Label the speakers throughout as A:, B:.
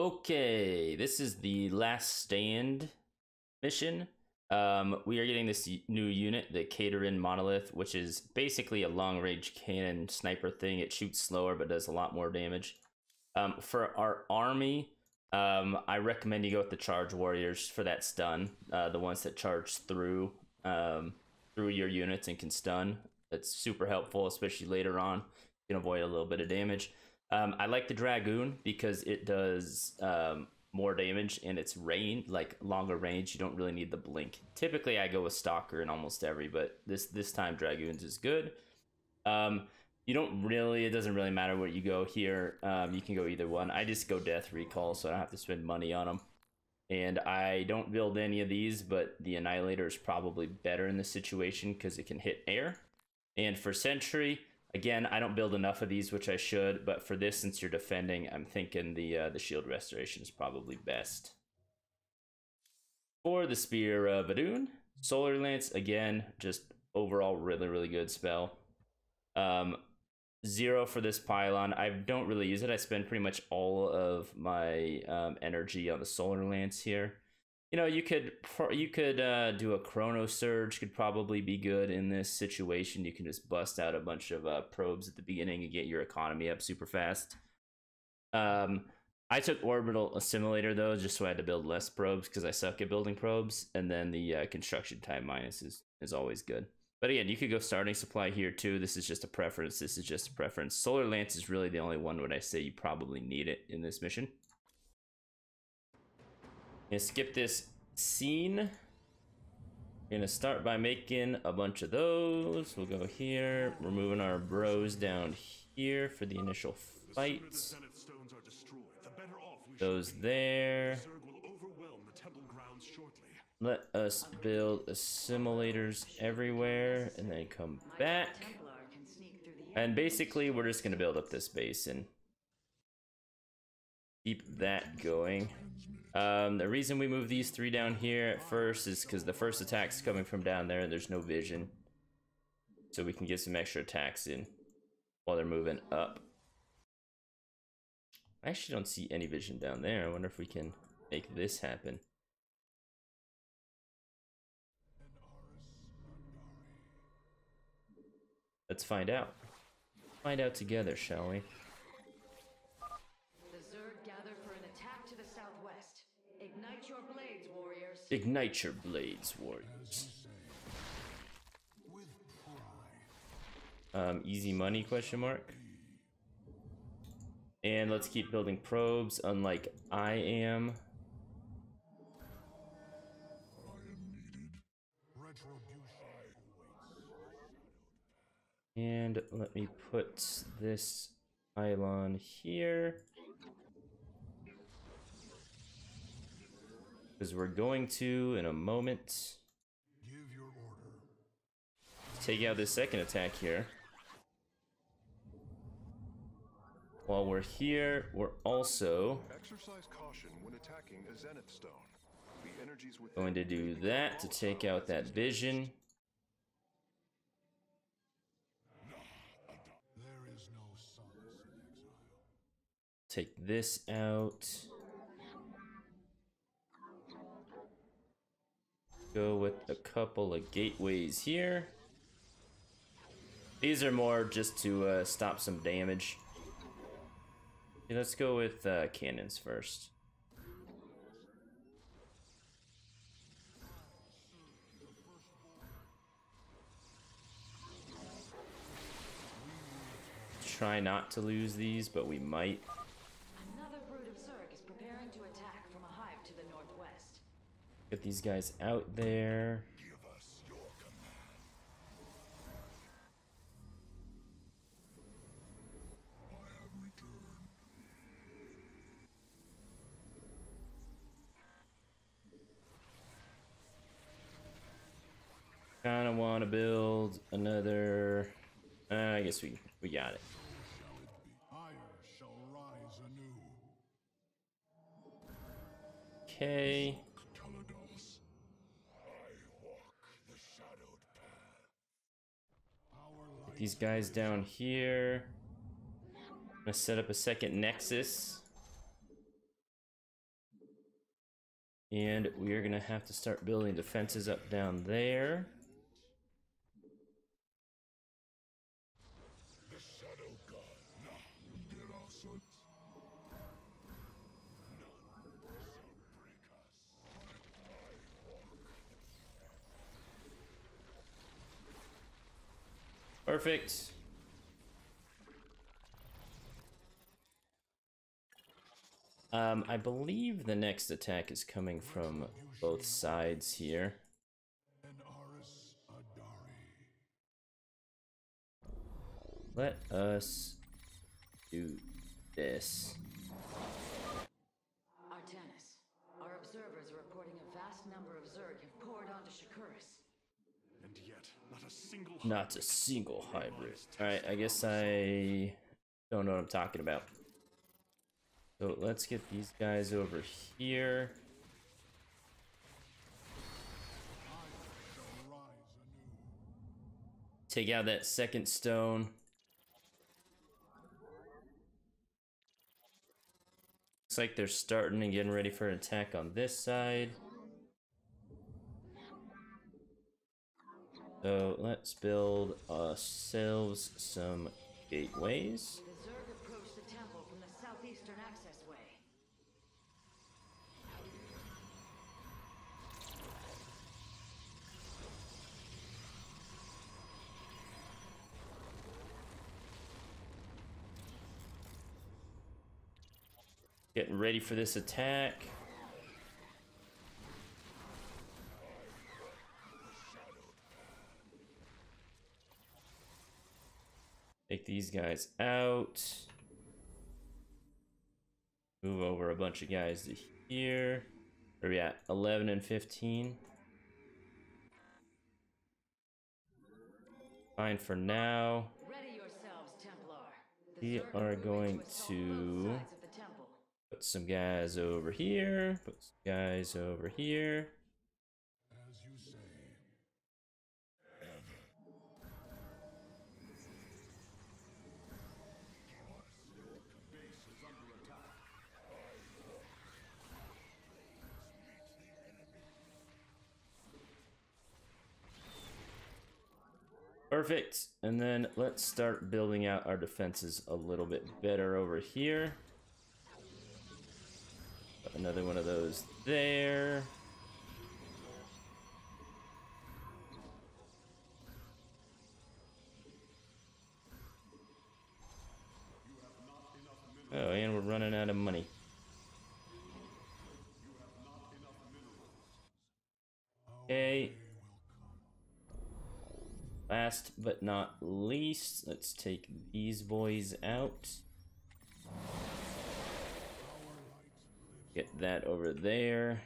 A: Okay, this is the last stand mission. We are getting this new unit, the Caterin Monolith, which is basically a long-range cannon sniper thing. It shoots slower, but does a lot more damage. For our army, I recommend you go with the Charge Warriors for that stun. The ones that charge through your units and can stun. That's super helpful, especially later on. You can avoid a little bit of damage. I like the Dragoon because it does more damage and it's longer range. You don't really need the blink. Typically, I go with Stalker in almost every, but this time Dragoons is good. It doesn't really matter what you go here. You can go either one. I just go Death Recall, so I don't have to spend money on them. And I don't build any of these, but the Annihilator is probably better in this situation because it can hit air. And for Sentry, again, I don't build enough of these, which I should, but for this, since you're defending, I'm thinking the Shield Restoration is probably best. For the Spear of Adun, Solar Lance, again, just overall really, really good spell. 0 for this Pylon. I don't really use it. I spend pretty much all of my energy on the Solar Lance here. You know, you could do a Chrono Surge, could probably be good in this situation. You can just bust out a bunch of probes at the beginning and get your economy up super fast. I took Orbital Assimilator though, just so I had to build less probes because I suck at building probes. And then the construction time minus is always good. But again, you could go Starting Supply here too. This is just a preference. This is just a preference. Solar Lance is really the only one where I say you probably need it in this mission. Gonna skip this scene. Gonna start by making a bunch of those. We'll go here. We're moving our bros down here for the initial fight. Those there. Let us build assimilators everywhere and then come back. And basically, we're just gonna build up this base and keep that going. The reason we move these 3 down here at first is because the first attack's coming from down there and there's no vision. So we can get some extra attacks in while they're moving up. I actually don't see any vision down there. I wonder if we can make this happen. Let's find out. Find out together, shall we?
B: Ignite your blades, warriors.
A: Ignite your blades, warriors. Easy money, question mark. And let's keep building probes, unlike I am. And let me put this pylon here. Because we're going to, in a moment, take out this second attack here. While we're here, we're also going to do that to take out that vision. Take this out. Go with a couple of gateways here. These are more just to stop some damage. Okay, let's go with cannons first. Try not to lose these, but we might.
B: Another brood of Zerg is preparing to attack from a hive to the northwest.
A: Get these guys out there.
C: Give us your command. I have returned.
A: Kind of want to build another. I guess we got it. Okay. Get these guys down here. I'm gonna set up a second nexus. And we are gonna have to start building defenses up down there.
C: The Shadow God. None dare us. None shall break us.
A: Perfect. I believe the next attack is coming from both sides here.
C: And Aris Adari.
A: Let us do this.
B: Artanis, our observers are reporting a vast number of Zerg have poured onto Shakuris.
D: And yet, not
A: Not a single hybrid. Alright, I guess I don't know what I'm talking about. So let's get these guys over here. Take out that second stone. Looks like they're starting and getting ready for an attack on this side. So let's build ourselves some gateways.
B: The Zerg approach the temple from the southeastern access way.
A: Getting ready for this attack. Take these guys out. Move over a bunch of guys to here. Where are we at? 11 and 15. Fine for now.
B: Ready yourselves, Templar.
A: We are going to put some guys over here. Put some guys over here.
C: As you say.
A: Perfect. And then let's start building out our defenses a little bit better over here. Put another one of those there. Oh, and we're running out of money. Okay. Last but not least, let's take these boys out. Get that over there.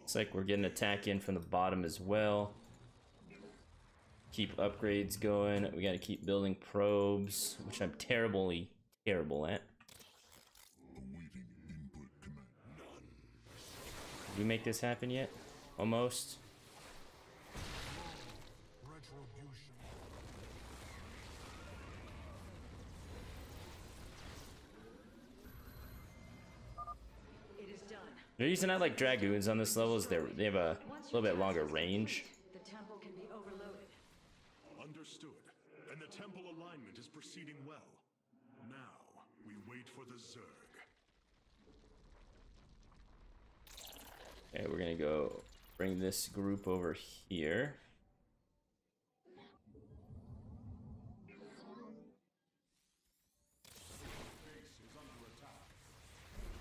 A: Looks like we're getting an attack in from the bottom as well. Keep upgrades going. We gotta keep building probes, which I'm terrible at. Did we make this happen yet? Almost.
B: It is done.
A: The reason I like Dragoons on this level is they have a little bit longer range.
B: The temple can be overloaded.
D: Understood. And the temple alignment is proceeding well. Now, we wait for the Zerg.
A: Okay, we're gonna go bring this group over here.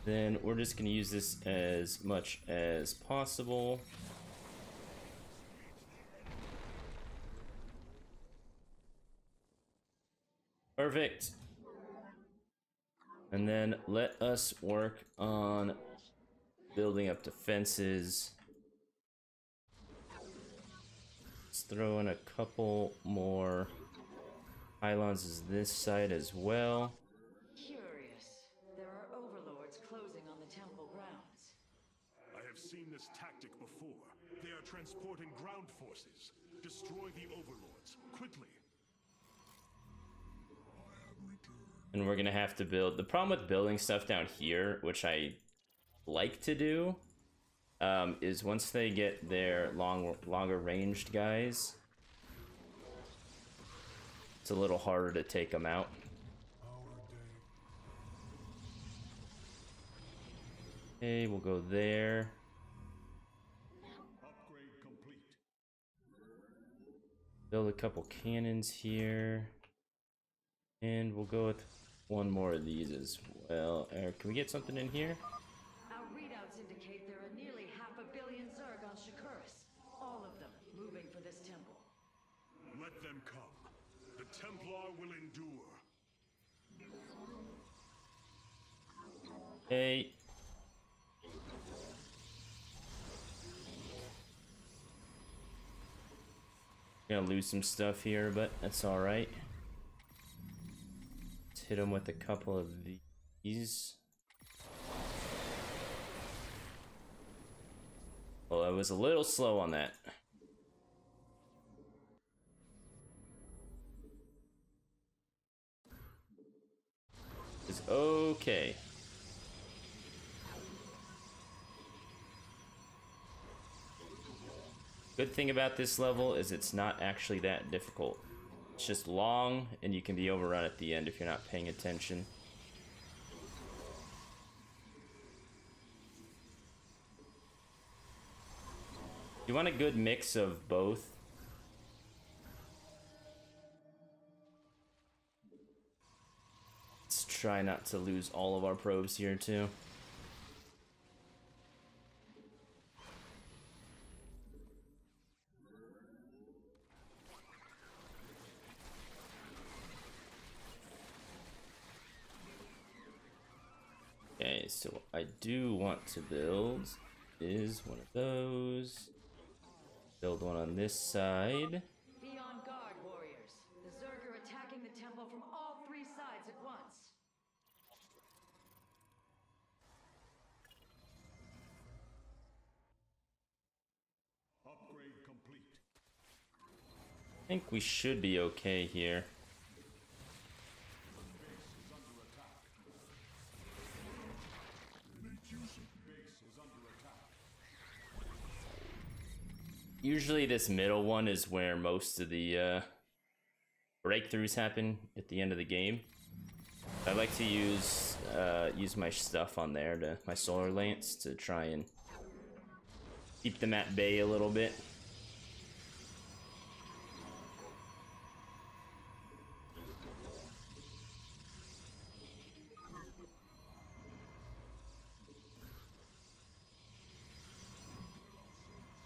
A: Then we're just gonna use this as much as possible. Perfect. And then let us work on building up defenses. Let's throw in a couple more pylons as this side as well.
B: Curious. There are overlords closing on the temple grounds.
D: I have seen this tactic before. They are transporting ground forces. Destroy the overlords, quickly.
C: I have returned.
A: And we're gonna have to build. The problem with building stuff down here, which I like to do, is once they get their longer ranged guys, it's a little harder to take them out. Okay, we'll go there.
D: Upgrade complete.
A: Build a couple cannons here. And we'll go with one more of these as well. Can we get something in here?
B: Our readouts indicate there are nearly 500 million Zerg on Shakuris. All of them moving for this temple.
D: Let them come. The Templar will endure.
A: Hey. Gonna lose some stuff here, but that's all right. Let's hit him with a couple of these. Well, I was a little slow on that. It's okay. Good thing about this level is it's not actually that difficult. It's just long, and you can be overrun at the end if you're not paying attention. You want a good mix of both. Let's try not to lose all of our probes here too. Okay, so I do want to build is one of those. Build one on this side.
B: Be on guard, warriors. The Zerg are attacking the temple from all three sides at once.
D: Upgrade complete.
A: I think we should be okay here. Usually this middle one is where most of the breakthroughs happen at the end of the game. I like to use my stuff on there, my solar lance, to try and keep them at bay a little bit.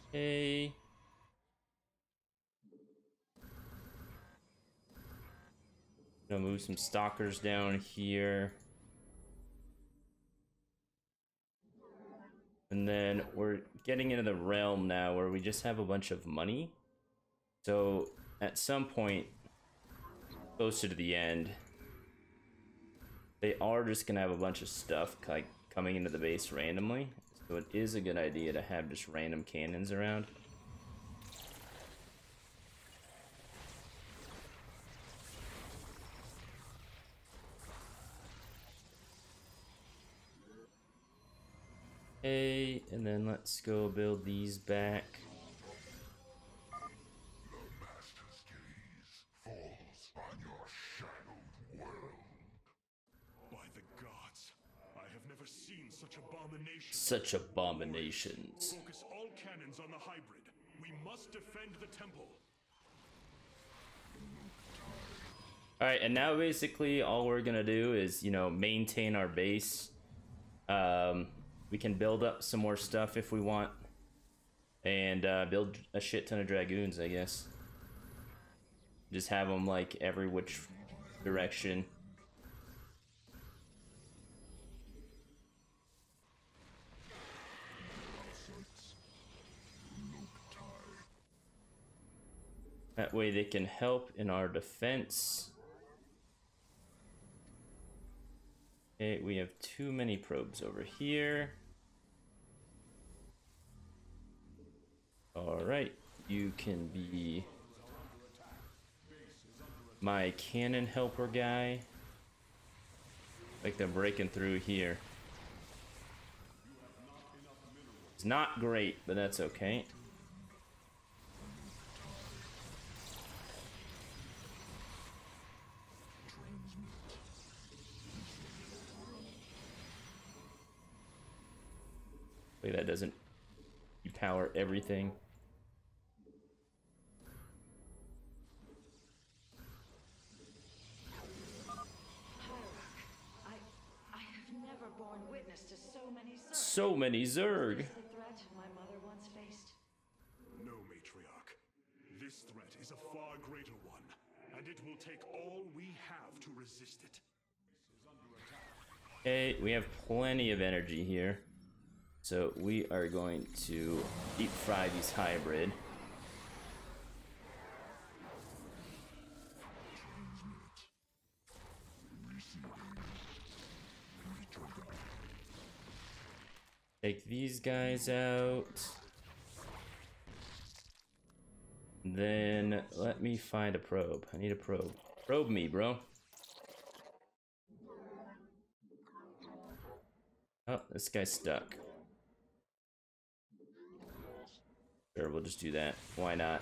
A: Okay. Gonna move some stalkers down here. And then we're getting into the realm now where we just have a bunch of money. So at some point, closer to the end, they are just gonna have a bunch of stuff like coming into the base randomly. So it is a good idea to have just random cannons around. Okay, and then let's go build these back.
C: The Master's gaze falls on your shadowed world.
D: By the gods, I have never seen such abominations.
A: Such abominations.
D: Focus all cannons on the hybrid. We must defend the temple.
A: Alright, and now basically all we're gonna do is, you know, maintain our base. We can build up some more stuff if we want. And build a shit ton of dragoons, I guess. Just have them like every which direction. That way they can help in our defense. Okay, we have too many probes over here. Alright, you can be my cannon helper guy. Like they're breaking through here. It's not great, but that's okay. Like that doesn't power everything.
B: I have never borne witness to so many Zerg.
A: So many Zerg.
B: Is the threat my mother once faced?
D: No, matriarch. This threat is a far greater one, and it will take all we have to resist it.
A: Okay, we have plenty of energy here. So we are going to deep fry these hybrid. Take these guys out. Then let me find a probe. I need a probe. Probe me, bro. Oh, this guy's stuck. Sure, we'll just do that. Why not?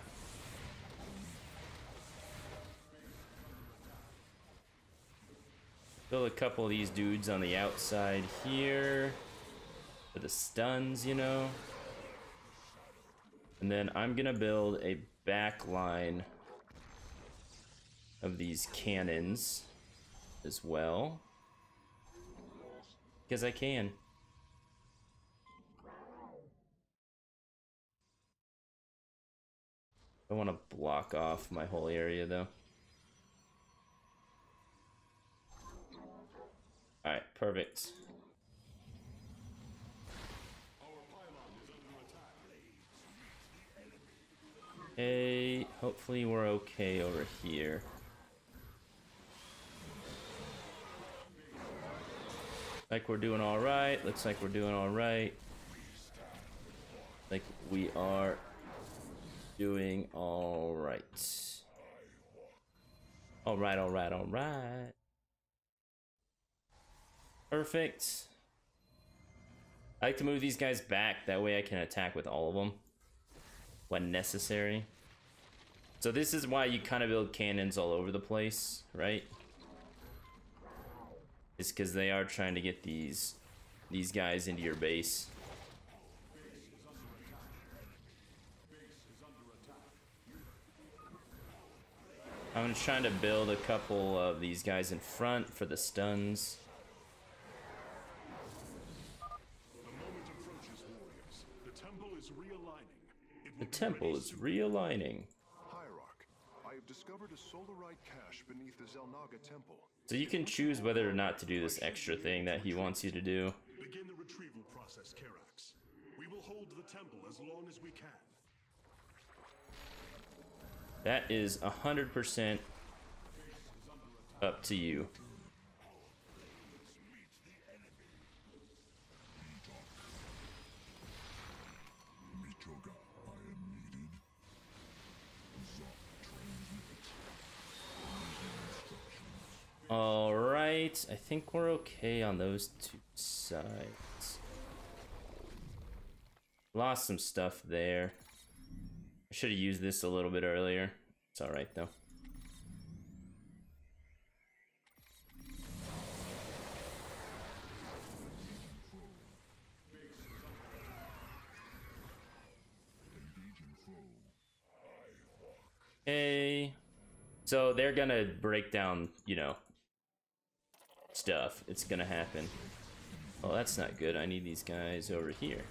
A: Build a couple of these dudes on the outside here. For the stuns, you know. And then I'm gonna build a back line of these cannons as well. Because I can. I want to block off my whole area though. Alright, perfect. Hey, hopefully we're okay over here. Like we're doing all right. Looks like we're doing all right. Like we are doing all right. All right, all right, all right. Perfect. I like to move these guys back. That way I can attack with all of them when necessary. So this is why you kind of build cannons all over the place, right? It's because they are trying to get these guys into your base. I'm trying to build a couple of these guys in front for the stuns. The temple is realigning.
E: Hierarch, I have discovered a solarite cache beneath the Zelnaga temple.
A: So you can choose whether or not to do this extra thing that he wants you to do.
D: Begin the retrieval process, Karax. We will hold the temple as long as we can.
A: That is 100% up to you. All right, I think we're okay on those two sides. Lost some stuff there. I should have used this a little bit earlier. It's all right though. Okay. So they're gonna break down, you know, stuff. It's gonna happen. Oh, that's not good. I need these guys over here.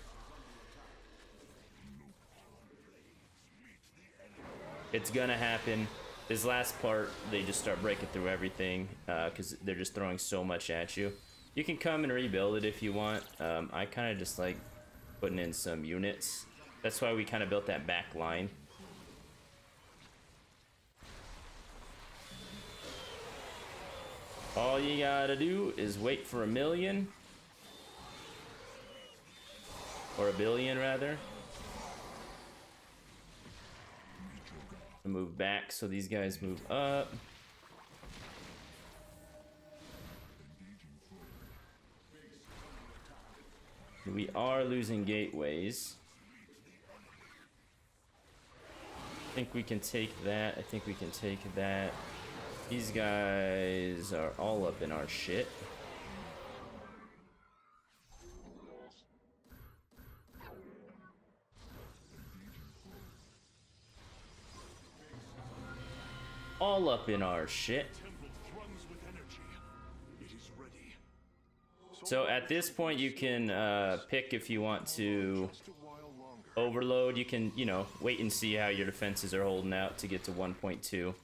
A: It's gonna happen. This last part, they just start breaking through everything because they're just throwing so much at you. You can come and rebuild it if you want. I kind of just like putting in some units. That's why we kind of built that back line. All you gotta do is wait for 1,000,000. Or 1,000,000,000 rather. Move back so these guys move up. We are losing gateways. I think we can take that. I think we can take that. These guys are all up in our shit. All up in our shit. So at this point you can pick if you want to overload. You can, you know, wait and see how your defenses are holding out to get to 1.2.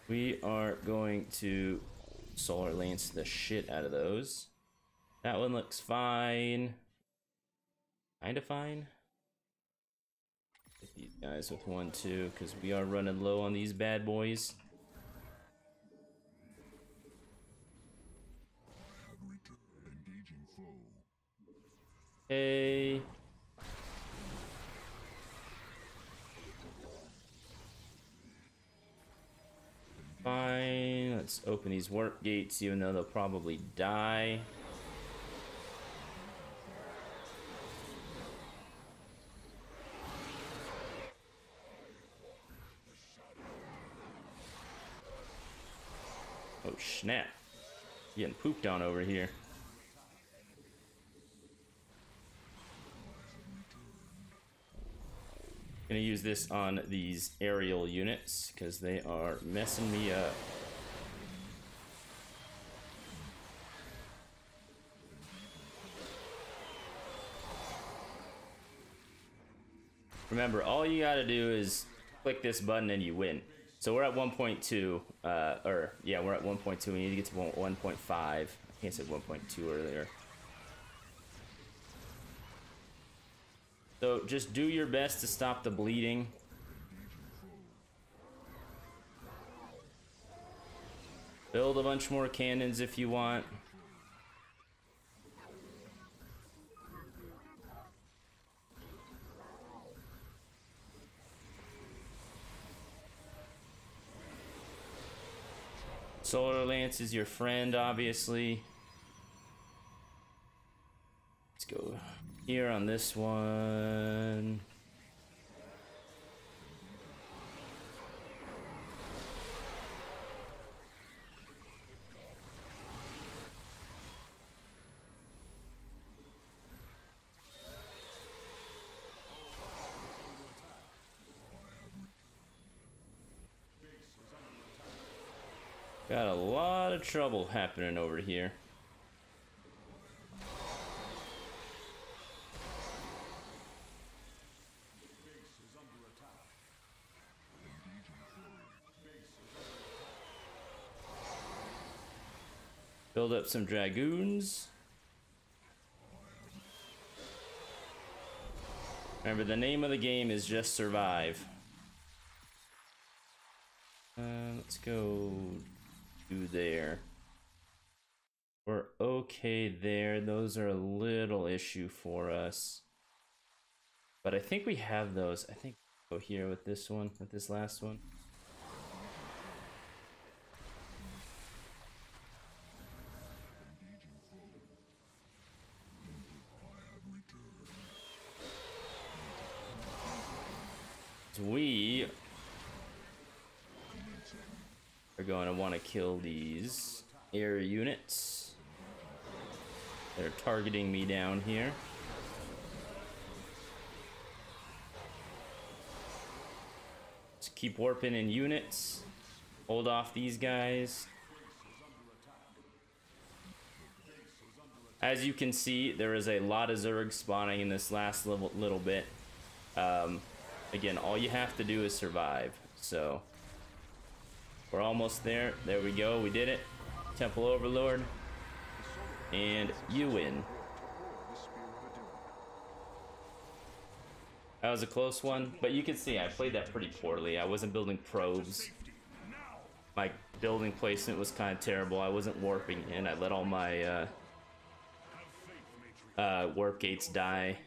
A: We are going to Solar Lance the shit out of those. That one looks fine. Kinda fine. Hit these guys with 1-2 because we are running low on these bad boys. Hey. Fine, let's open these warp gates even though they'll probably die. Oh snap, getting pooped on over here. Gonna use this on these aerial units because they are messing me up. Remember, all you gotta do is click this button and you win. So we're at 1.2, or yeah, we're at 1.2. We need to get to 1.5. I think I said 1.2 earlier. So just do your best to stop the bleeding. Build a bunch more cannons if you want. Solar Lance is your friend, obviously. Let's go here on this one. Got a lot of trouble happening over here. Build up some dragoons. Remember, the name of the game is just survive. Let's go to there. We're okay there. Those are a little issue for us. But I think we have those. I think we'll go here with this one, with this last one. We are going to want to kill these air units that are targeting me down here. Just keep warping in units. Hold off these guys. As you can see, there is a lot of Zerg spawning in this last little bit. Again, all you have to do is survive. So we're almost there. There we go. We did it. Temple Overlord. And you win. That was a close one, but you can see I played that pretty poorly. I wasn't building probes. My building placement was kind of terrible. I wasn't warping in. I let all my warp gates die.